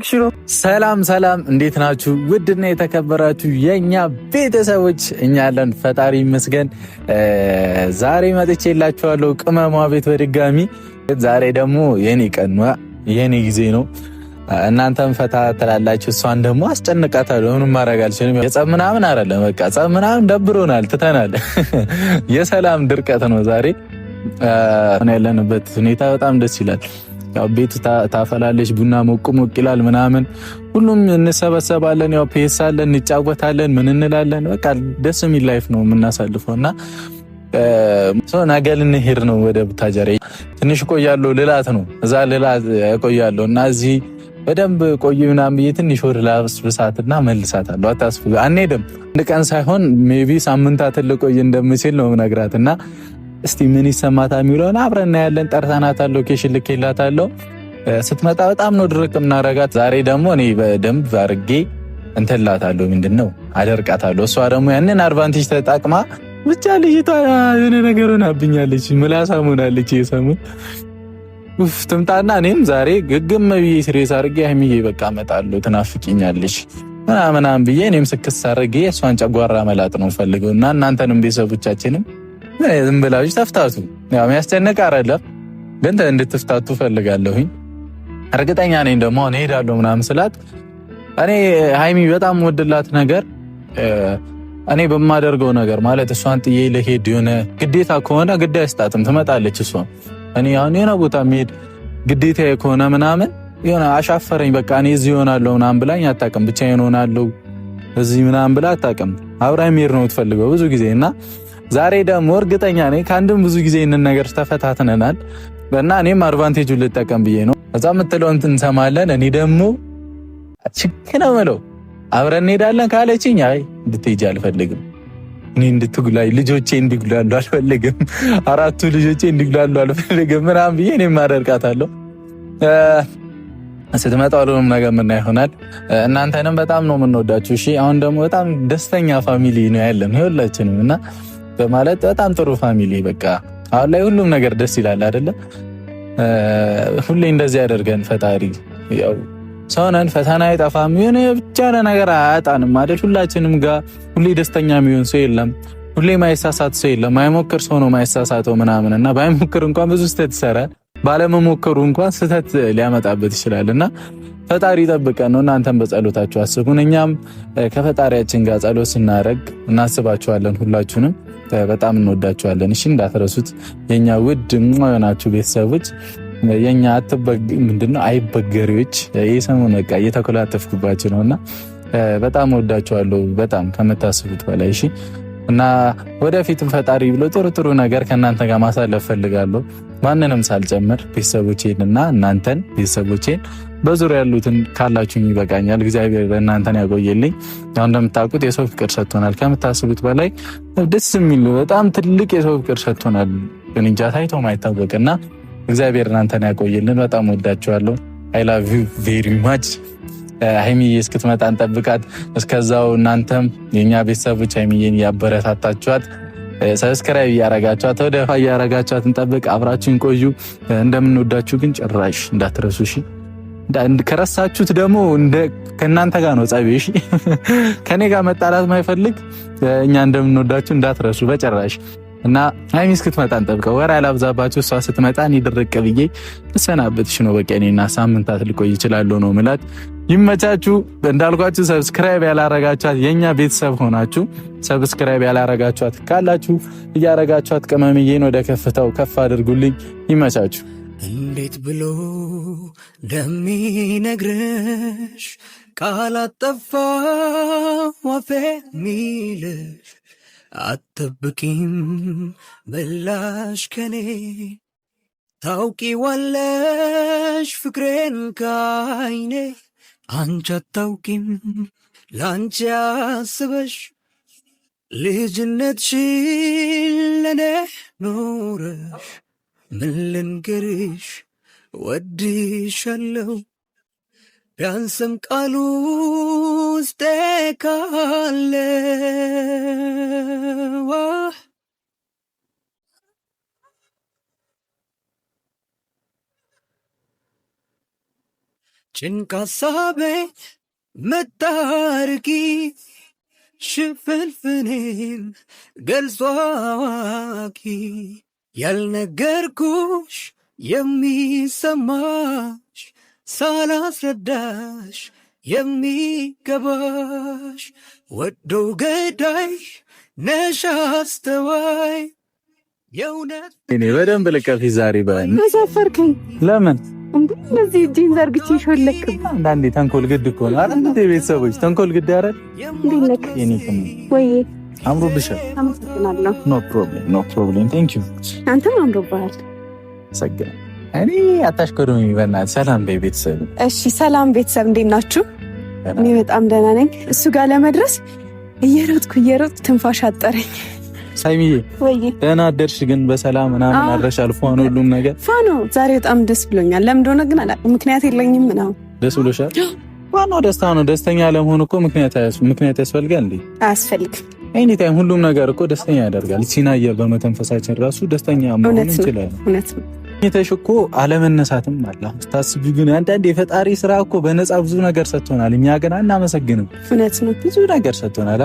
ሰላም ሰላም፣ እንዴት ናችሁ? ውድና የተከበራችሁ የኛ ቤተሰቦች፣ እኛ ያለን ፈጣሪ ይመስገን። ዛሬ መጥቼላችኋለሁ ቅመሟ ቤት በድጋሚ። ዛሬ ደግሞ የኔ ቀን የኔ ጊዜ ነው። እናንተም ፈታ ትላላችሁ፣ እሷን ደግሞ አስጨንቃታለሁ። ምንም ማድረግ አልችልም። የጸብ ምናምን አይደለም፣ በቃ ጸብ ምናምን ደብሮናል፣ ትተናል። የሰላም ድርቀት ነው ዛሬ ያለንበት ሁኔታ። በጣም ደስ ይላል። ያው ቤት ታፈላለች፣ ቡና ሞቅ ሞቅ ይላል ምናምን፣ ሁሉም እንሰበሰባለን፣ ያው ፔስ አለን፣ እንጫወታለን፣ ምን እንላለን። በቃ ደስ የሚል ላይፍ ነው የምናሳልፈው እና ነገ ልንሄድ ነው ወደ ቡታጀራ። ትንሽ ቆያለሁ ልላት ነው፣ እዛ ልላት ቆያለሁ እና እዚህ በደንብ ቆይ ምናምን ብዬ ትንሽ ወር ላስብሳትና መልሳታለሁ። አታስቡ፣ አንሄድም። አንድ ቀን ሳይሆን ሜቢ ሳምንታትን ልቆይ እንደምችል ነው ነግራት እና እስቲ ምን ይሰማታል የሚለውን አብረን እናያለን። ጠርተናታል፣ ሎኬሽን ልኬላታለሁ። ስትመጣ በጣም ነው ድርቅ የምናረጋት። ዛሬ ደግሞ እኔ በደንብ አድርጌ እንትላታለሁ፣ ምንድነው አደርቃታለሁ። እሷ ደግሞ ያንን አድቫንቴጅ ተጠቅማ ብቻ ልጅቷ የሆነ ነገር ሆናብኛለች፣ ምላሳም ሆናለች። የሰሙን ትምጣና እኔም ዛሬ ግግም ብዬ ስሬስ አድርጌ ሀይሚዬ በቃ እመጣለሁ ትናፍቂኛለች ምናምን ብዬ እኔም ስክስ አድርጌ እሷን ጨጓራ መላጥ ነው ፈልገው እና እናንተንም ቤተሰቦቻችንም ዝም ብላችሁ ተፍታቱ። ያው የሚያስጨንቅ አይደለም ግን እንድትፍታቱ ፈልጋለሁኝ። እርግጠኛ ነኝ ደግሞ እኔ ሄዳለሁ ምናምን ስላት እኔ ሀይሚ በጣም ወድላት ነገር እኔ በማደርገው ነገር ማለት እሷን ጥዬ ለሄድ የሆነ ግዴታ ከሆነ ግድ አይስጣትም፣ ትመጣለች እሷ። እኔ አሁን የሆነ ቦታ መሄድ ግዴታ ከሆነ ምናምን የሆነ አሻፈረኝ በቃ እኔ እዚህ እሆናለሁ ምናምን ብላኝ አታውቅም። ብቻዬን እሆናለሁ እዚህ ምናምን ብላ አታውቅም። አብራኝ መሄድ ነው የምትፈልገው ብዙ ጊዜ እና ዛሬ ደግሞ እርግጠኛ ነኝ ከአንድም ብዙ ጊዜ እንን ነገር ተፈታትነናል እና እኔም አድቫንቴጁን ልጠቀም ብዬ ነው። እዛ የምትለውን እንሰማለን። እኔ ደግሞ ችክነው ምለው አብረን እንሄዳለን ካለችኝ አይ እንድትሄጂ አልፈልግም፣ እኔ እንድትጉላይ ልጆቼ እንዲጉላሉ አልፈልግም፣ አራቱ ልጆቼ እንዲጉላሉ አልፈልግም ምናምን ብዬ እኔም አደርቃታለሁ። ስትመጣ ሁሉንም ነገር ምና ይሆናል። እናንተንም በጣም ነው የምንወዳችሁ። እሺ አሁን ደግሞ በጣም ደስተኛ ፋሚሊ ነው ያለን ሁላችንም እና በማለት በጣም ጥሩ ፋሚሊ በቃ አሁን ላይ ሁሉም ነገር ደስ ይላል አይደለ? ሁሌ እንደዚህ ያደርገን ፈጣሪ። ያው ሰውነን ፈተና አይጠፋም፣ የሆነ ብቻ ነገር አያጣንም አይደል? ሁላችንም ጋር ሁሌ ደስተኛ የሚሆን ሰው የለም፣ ሁሌ ማይሳሳት ሰው የለም። ማይሞክር ሰው ነው ማይሳሳተው ምናምን እና ባይሞክር እንኳን ብዙ ስህተት ይሰራል። ባለመሞከሩ እንኳን ስህተት ሊያመጣበት ይችላልና ፈጣሪ ይጠብቀን ነው። እናንተም በጸሎታችሁ አስቡን፣ እኛም ከፈጣሪያችን ጋር ጸሎት ስናደርግ እናስባችኋለን። ሁላችሁንም በጣም እንወዳችኋለን። እሺ እንዳትረሱት የኛ ውድ የሆናችሁ ቤተሰቦች፣ የኛ ምንድነው አይበገሪዎች። የሰሙን በቃ እየተኮላተፍኩባችሁ ነውና በጣም ወዳችኋለሁ፣ በጣም ከምታስቡት በላይ። እሺ እና ወደፊትም ፈጣሪ ብሎ ጥሩ ጥሩ ነገር ከእናንተ ጋር ማሳለፍ ፈልጋለሁ፣ ማንንም ሳልጨምር ቤተሰቦቼንና እናንተን ቤተሰቦቼን በዙሪያ ያሉትን ካላችሁኝ ይበቃኛል። እግዚአብሔር እናንተን ያቆየልኝ። ያው እንደምታውቁት የሰው ፍቅር ሰጥቶናል፣ ከምታስቡት በላይ ደስ የሚል በጣም ትልቅ የሰው ፍቅር ሰጥቶናል። እንጃ ታይቶ ማይታወቅና እግዚአብሔር እናንተን ያቆየልን። በጣም ወዳችኋለሁ። አይ ላቭ ዩ ቬሪ ማች። ሀይሚዬ እስክትመጣ እንጠብቃት። እስከዛው እናንተም የኛ ቤተሰቦች ሀይሚዬን ያበረታታችኋት፣ ሰብስክራይብ እያረጋችኋት፣ ወደፋ እያረጋችኋት እንጠብቅ። አብራችሁን ቆዩ። እንደምንወዳችሁ ግን ጭራሽ እንዳትረሱ እሺ። ከረሳችሁት ደግሞ ከእናንተ ጋር ነው ጸቤ። እሺ ከኔ ጋር መጣላት ማይፈልግ እኛ እንደምንወዳችሁ እንዳትረሱ በጭራሽ። እና ሀይሚ እስክትመጣ እንጠብቀው። ወራ ያላብዛባችሁ። እሷ ስትመጣ እኔ ድርቅ ብዬ ልሰናበትሽ ነው በቃ። እኔና ሳምንታት ልቆይ እችላለሁ ነው ምላት። ይመቻችሁ። እንዳልኳችሁ ሰብስክራይብ ያላረጋችኋት የኛ ቤተሰብ ሆናችሁ ሰብስክራይብ ያላረጋችኋት ካላችሁ እያረጋችኋት ቅመምዬን ወደ ከፍታው ከፍ አድርጉልኝ። ይመቻችሁ። እንዴት ብሎ እንደሚነግርሽ ቃላት ጠፋ ዋፌ ሚልሽ አትጠብቂም ምላሽ ከኔ ታውቂዋለሽ ፍቅሬን ካይኔ አንቺ አታውቂም ላንቺ አስበሽ ልጅነትሽን ለኔ ኖረሽ ምን ልንገርሽ ወድሻለሁ ቢያንስም ቃሉ ውስጤ ካለ ጭንቅ ሀሳቤን መታርቂ ሽፍንፍኔን ገልጾ አዋቂ ያልነገርኩሽ የሚሰማሽ ሳላስረዳሽ የሚገባሽ ወዶ ገዳይ ነሽ አስተዋይ የእውነት እኔ በደንብ ልቀፊ ዛሬ ባን ተሳፈርከኝ። ለምን እንደዚህ እጄን ዘርግቼ ሾለክም? አንዳንዴ ተንኮል ግድ እኮ ነው አይደል? እንደ ቤተሰቦች ተንኮል ግድ አይደል? እንዴት የኔ ከም ወይ አምሮብሻል። አመሰግናለሁ። ኖ ፕሮብሌም ቴንክ ዩ። አንተም አምሮብሃል። ሰገነ እኔ አታሽከሩኝ። በእናትህ ሰላም በይ ቤተሰብ። እሺ ሰላም ቤተሰብ፣ እንዴት ናችሁ? እኔ በጣም ደህና ነኝ። እሱ ጋር ለመድረስ እየሮጥኩ ትንፋሽ አጠረኝ። ሳይሚዬ ደህና አደርሽ? ግን በሰላም ምናምን አድረሽ አልፎ ነው ሁሉም ነገር ፋኖ። ዛሬ በጣም ደስ ብሎኛል። ለምን እንደሆነ ግን አላውቅም። ምክንያት የለኝም ምናምን። ደስ ብሎሻል? ዋናው ደስታ ነው። ደስተኛ ለመሆን እኮ ምክንያት ያስፈልጋል እንዴ? አያስፈልግም። ኤኒ ታይም ሁሉም ነገር እኮ ደስተኛ ያደርጋል። ሲናየር በመተንፈሳችን ራሱ ደስተኛ መሆን እንችላለን። እውነት ነው። የተሽ እኮ አለመነሳትም አለ። ስታስቢ ግን አንዳንዴ የፈጣሪ ስራ እኮ በነፃ ብዙ ነገር ሰጥቶናል። እኛ ግን አናመሰግንም። እውነት ነው። ብዙ ነገር ሰጥቶናል።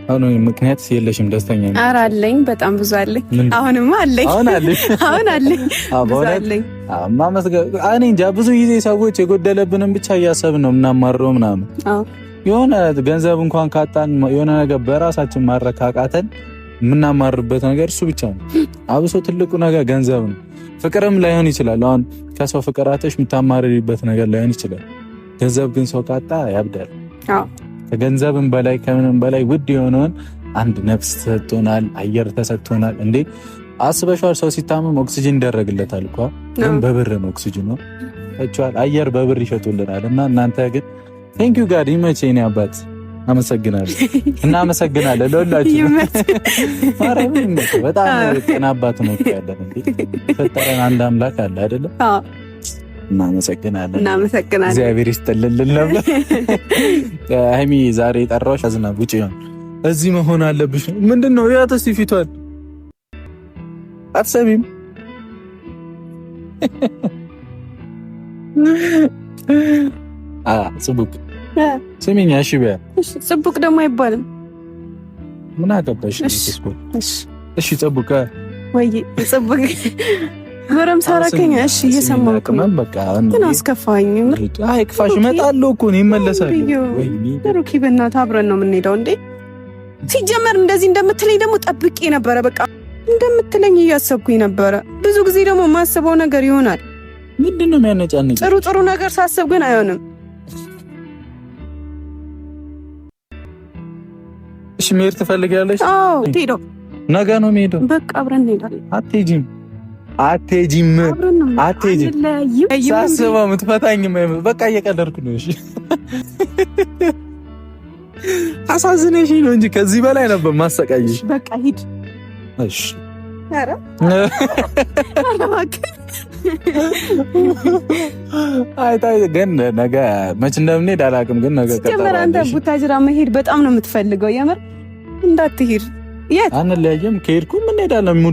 አሁን ምክንያት የለሽም ደስተኛ ነው? ኧረ አለኝ፣ በጣም ብዙ አለኝ። አሁንማ አለኝ። አሁን አለኝ። እኔ እንጃ ብዙ ጊዜ ሰዎች የጎደለብንን ብቻ እያሰብን ነው የምናማርረው ምናምን። የሆነ ገንዘብ እንኳን ካጣን የሆነ ነገር በራሳችን ማረካቃተን የምናማርበት ነገር እሱ ብቻ ነው። አብሶ ትልቁ ነገር ገንዘብ ነው። ፍቅርም ላይሆን ይችላል። አሁን ከሰው ፍቅር አተሽ የምታማርሪበት ነገር ላይሆን ይችላል። ገንዘብ ግን ሰው ካጣ ያብዳል። ከገንዘብም በላይ ከምንም በላይ ውድ የሆነውን አንድ ነፍስ ተሰጥቶናል፣ አየር ተሰጥቶናል። እንዴ አስበሽዋል? ሰው ሲታመም ኦክሲጅን ይደረግለታል እኮ ግን በብር ነው ኦክሲጅኑ። አየር በብር ይሸጡልናል። እና እናንተ ግን ቴንክ ዩ ጋድ ይመቼ እኔ አባት አመሰግናለሁ። እናመሰግናለን ለሁላችሁ። ማርያምን በጣም ቅን አባት ነው ያለን። እንዴ ፈጠረን አንድ አምላክ አለ አይደለም? እናመሰግናለን። እግዚአብሔር ይስጥልልን ነበር። ሃይሚ ዛሬ የጠራሁሽ አዝናብ ውጪ ነው። እዚህ መሆን አለብሽ። ምንድነው ያው ተስቲ ፊቷል አትሰሚም? ጽቡቅ ስሚኝ፣ እሺ በያ። ጽቡቅ ደግሞ አይባልም። ምን አገባሽ? እሺ ጽቡቅ ወይ ጽቡቅ ወረም ሳራከኝ። እሺ እየሰማሁህ ነው። በቃ ግን አስከፋኝ። አይ ክፋሽ እመጣለሁ እኮ ነው ይመለሳል። ወይ ሩኪ በእናትህ አብረን ነው የምንሄደው እንዴ? ሲጀመር እንደዚህ እንደምትለኝ ደግሞ ጠብቄ ነበረ። በቃ እንደምትለኝ እያሰብኩኝ ነበረ። ብዙ ጊዜ ደግሞ የማስበው ነገር ይሆናል። ምንድነው የሚያነጫንጭ? ጥሩ ነገር ሳስብ ግን አይሆንም። እሺ መሄድ ትፈልጊያለሽ? አዎ ትሄደው። ነገ ነው የምሄደው። በቃ አብረን እንሄዳለን። አትሄጂም? ሳስበው የምትፈታኝ በቃ እየቀለድኩ ነው። እሺ አሳዝነሽ ነው እንጂ ከዚህ በላይ ነበር ማሰቃይሽ። በቃ ሂድ። እሺ ኧረ አይታይ ግን ነገ መች እንደምንሄድ አላውቅም። ግን ነገ ጀመር። አንተ ቡታጅራ መሄድ በጣም ነው የምትፈልገው። የምር እንዳትሄድ። የት አንለያየም። ከሄድኩም እንሄዳለን።